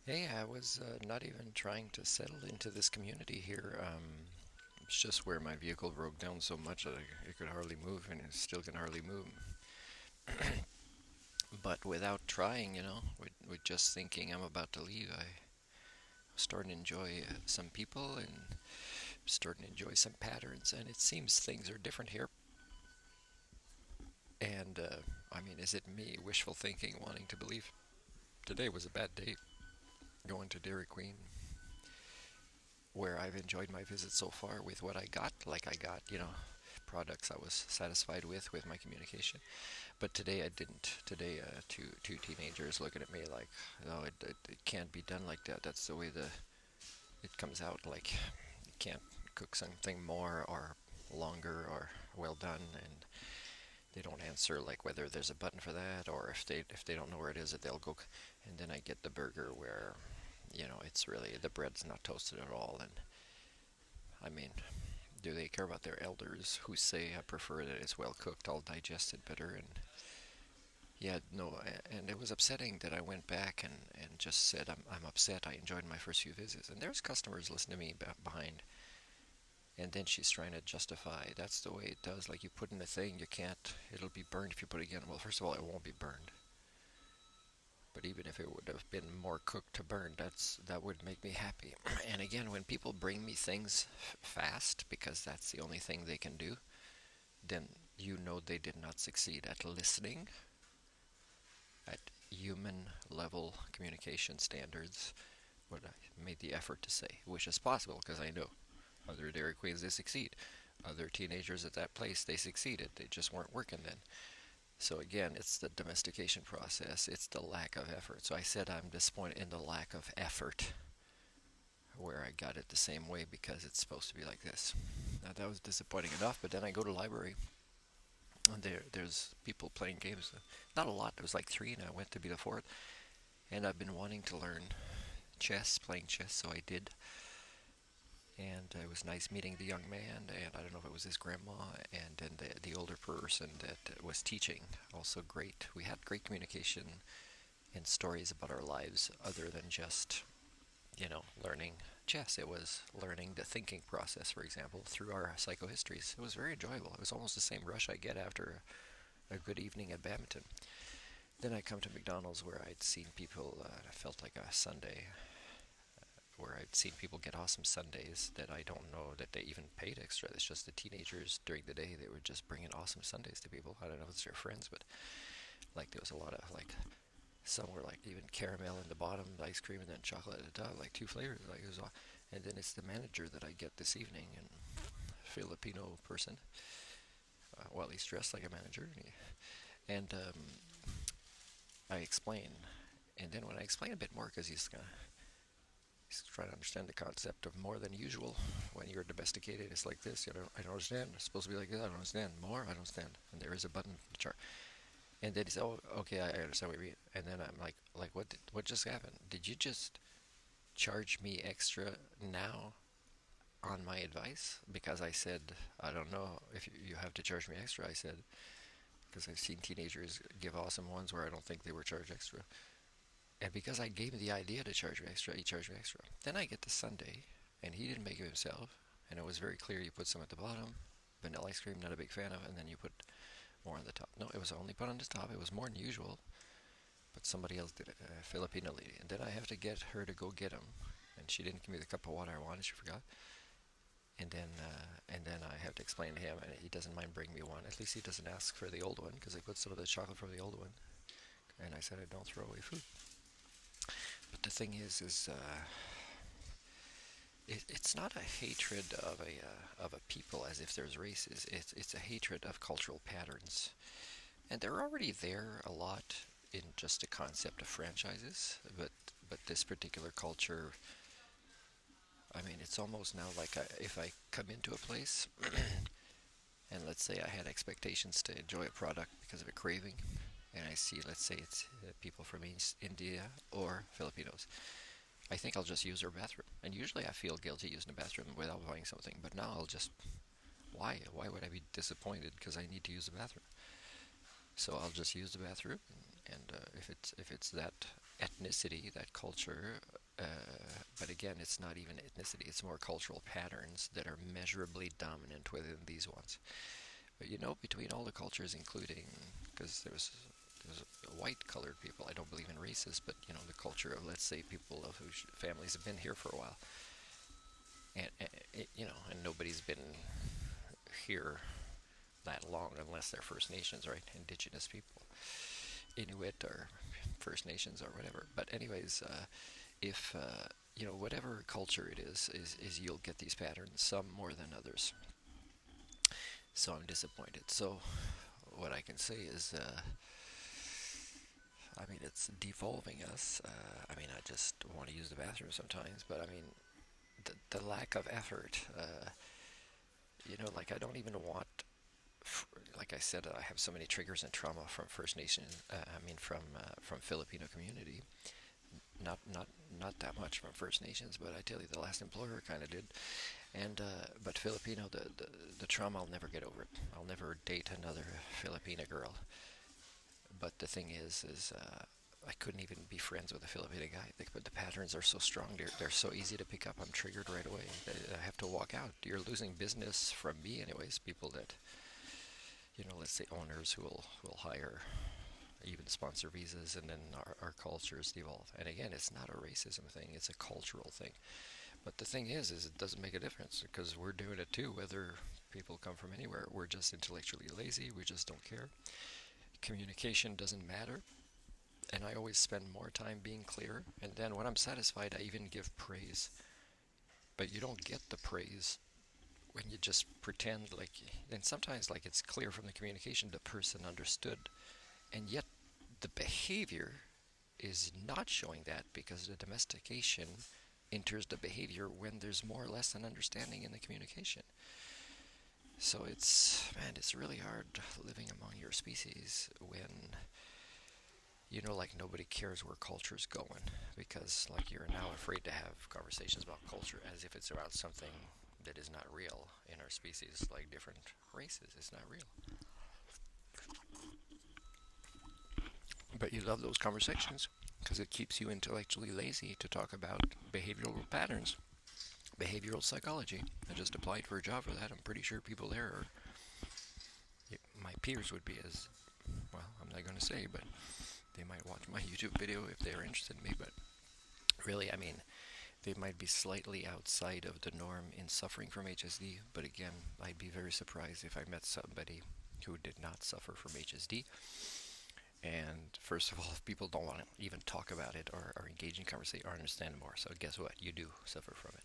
Hey, I was not even trying to settle into this community here. It's just where my vehicle broke down so much that it could hardly move, and it still can hardly move. But without trying, with just thinking I'm about to leave, I was starting to enjoy some people and starting to enjoy some patterns. And it seems things are different here. And I mean, is it me wishful thinking, wanting to believe today was a bad day going to Dairy Queen? Where I've enjoyed my visit so far with what I got. Like I got, products I was satisfied with my communication. But today I didn't. Today, two teenagers looking at me like, "No, it can't be done like that. That's the way the it comes out. Like you can't cook something more or longer or well done." And they don't answer like whether there's a button for that or if they don't know where it is, that they'll go. And then I get the burger where it's really the bread's not toasted at all. And I mean, do they care about their elders who say I prefer that it's well cooked, all digested better? And yeah, no, and it was upsetting that I went back and just said I'm upset. I enjoyed my first few visits, and there's customers listening to me behind, and then she's trying to justify that's the way it does. Like you put in a thing, you can't. It'll be burned if you put it again. Well, first of all, it won't be burned. But even if it would have been more cooked to burn, that would make me happy. And again, when people bring me things fast because that's the only thing they can do, then they did not succeed at listening, at human level communication standards, what I made the effort to say, which is possible because I know other Dairy Queens they succeed. Other teenagers at that place they succeeded. They just weren't working then. So again, it's the domestication process. It's the lack of effort. So I said I'm disappointed in the lack of effort where I got it the same way because it's supposed to be like this. Now that was disappointing enough, but then I go to the library and there's people playing games. Not a lot. There was like three, and I went to be the fourth. And I've been wanting to learn playing chess, so I did. And it was nice meeting the young man, and I don't know if it was his grandma, and then the older person that was teaching. Also great. We had great communication and stories about our lives, other than just learning chess. It was learning the thinking process, for example, through our psychohistories. It was very enjoyable. It was almost the same rush I get after a good evening at badminton. Then I come to McDonald's where I'd seen people. It felt like a Sunday where I'd seen people get awesome Sundays that I don't know that they even paid extra. It's just the teenagers during the day they were just bringing awesome Sundays to people. I don't know if it's their friends, but like there was a lot of like some were like even caramel in the bottom, ice cream, and then chocolate at the top, like two flavors. Like it was, and then it's the manager that I get this evening, and Filipino person. Well, he's dressed like a manager, and I explain, and then when I explain a bit more, because he's trying to understand the concept of more than usual. When you're domesticated, it's like this. I don't understand. It's supposed to be like this. I don't understand. More, I don't understand. And there is a button to chart. And then he said, "Oh, okay, I understand what you mean." And then I'm like, what just happened? Did you just charge me extra now on my advice? Because I said, I don't know if you have to charge me extra. I said, because I've seen teenagers give awesome ones where I don't think they were charged extra. And because I gave him the idea to charge me extra, he charged me extra. Then I get the sundae, and he didn't make it himself. And it was very clear you put some at the bottom. Vanilla ice cream, not a big fan of, and then you put more on the top. No, it was only put on the top. It was more than usual, but somebody else did it, a Filipino lady. And then I have to get her to go get him, and she didn't give me the cup of water I wanted. She forgot. And then I have to explain to him, and he doesn't mind bringing me one. At least he doesn't ask for the old one because I put some of the chocolate from the old one. And I said I don't throw away food. But the thing it's not a hatred of a people as if there's races. It's a hatred of cultural patterns, and they're already there a lot in just the concept of franchises. But this particular culture, I mean, it's almost now like if I come into a place and let's say I had expectations to enjoy a product because of a craving, and I see, let's say it's people from East India or Filipinos, I think I'll just use their bathroom. And usually I feel guilty using the bathroom without buying something, but now I'll just, why? Why would I be disappointed because I need to use the bathroom? So I'll just use the bathroom, and if it's that ethnicity, that culture, but again, it's not even ethnicity, it's more cultural patterns that are measurably dominant within these ones. But between all the cultures, including, because there's white colored people, I don't believe in races, but the culture of, let's say, people of whose families have been here for a while, and nobody's been here that long unless they're First Nations, right? Indigenous people, Inuit or First Nations or whatever. But anyways, if whatever culture it is you'll get these patterns, some more than others. So I'm disappointed. So what I can say is, I mean, it's devolving us. I mean, I just want to use the bathroom sometimes, but I mean, the lack of effort. Like I don't even want. Like I said, I have so many triggers and trauma from First Nation. I mean, from Filipino community. Not that much from First Nations, but I tell you, the last employer kind of did. And but Filipino, the trauma, I'll never get over it. I'll never date another Filipina girl. But the thing is I couldn't even be friends with a Filipino guy. But the patterns are so strong. They're so easy to pick up. I'm triggered right away. I have to walk out. You're losing business from me, anyways. People that, let's say owners who will hire, even sponsor visas, and then our cultures devolve. And again, it's not a racism thing. It's a cultural thing. But the thing is it doesn't make a difference because we're doing it too, whether people come from anywhere. We're just intellectually lazy. We just don't care. Communication doesn't matter. And I always spend more time being clear. And then when I'm satisfied, I even give praise. But you don't get the praise when you just pretend like, and sometimes like it's clear from the communication the person understood. And yet the behavior is not showing that because the domestication enters the behavior when there's more or less an understanding in the communication. So it's really hard living among your species when, like nobody cares where culture's going because like you're now afraid to have conversations about culture as if it's about something that is not real in our species, like different races. It's not real. But you love those conversations because it keeps you intellectually lazy to talk about behavioral patterns, behavioral psychology. I just applied for a job for that. I'm pretty sure people there are, my peers would be as, well, I'm not going to say, but they might watch my YouTube video if they're interested in me. But really, I mean, they might be slightly outside of the norm in suffering from HSD. But again, I'd be very surprised if I met somebody who did not suffer from HSD. And first of all, if people don't want to even talk about it or engage in conversation or understand more, so guess what? You do suffer from it.